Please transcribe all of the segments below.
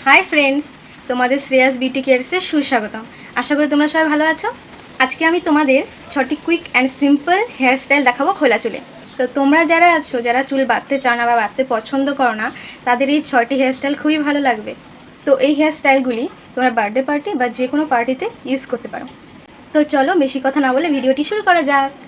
Hi friends, तुम्हारे Shreya's beauty केयर्से सुस्वागतम। आशा करी तुम्हारा सबाई भालो आछो। आज के आमी तुम्हादेर 6टी quick and simple hair style देखाबो खोला चुले। तो तोमरा जारा आछो जारा चुल बाँधते चाओ ना बा बाँधते पछंद करो ना, तादेर एई 6टी हेयर स्टाइल खुबই भालो लागबे। तो এই हेयर स्टाइलगुली तोमरा बार्थडे पार्टी बा जे कोनो पार्टीते यूज करते पारो। तो चलो बेशी कथा ना बोले भिडियोटी शुरू करा जाक।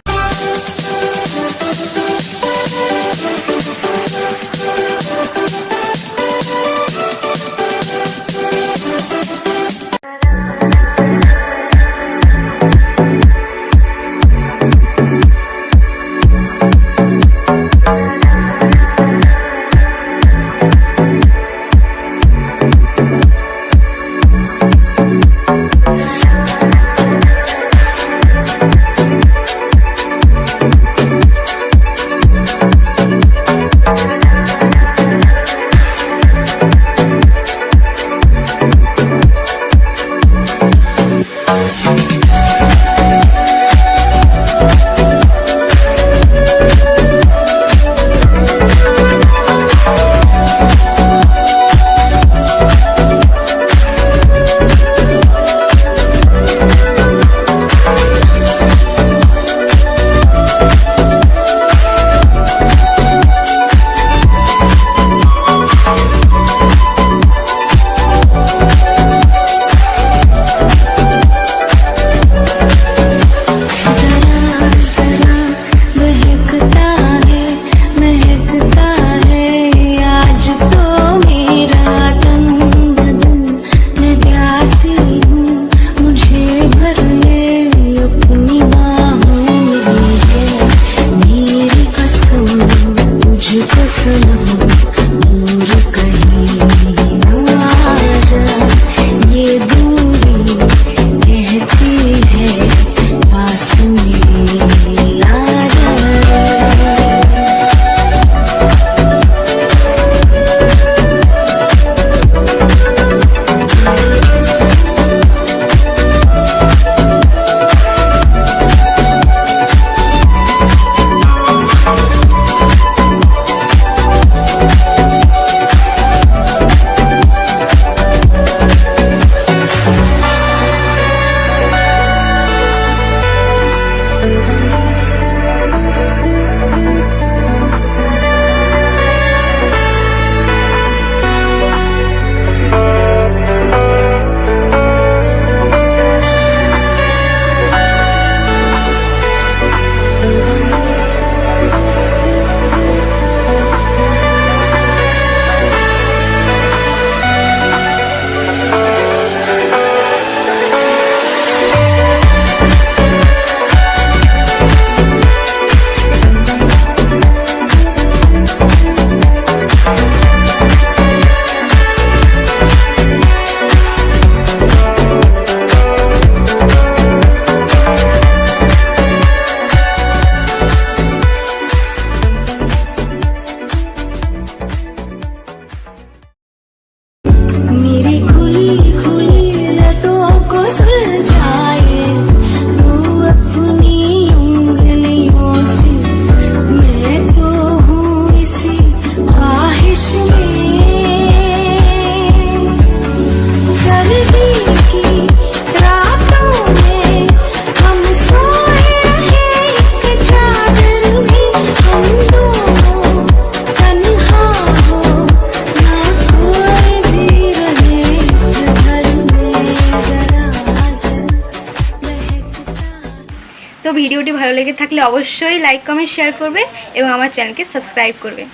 तो भिडियोटी भालो लेगे थाकले अवश्यई लाइक कमेंट शेयर करबे एबं आमार चैनलके सबस्क्राइब करबे।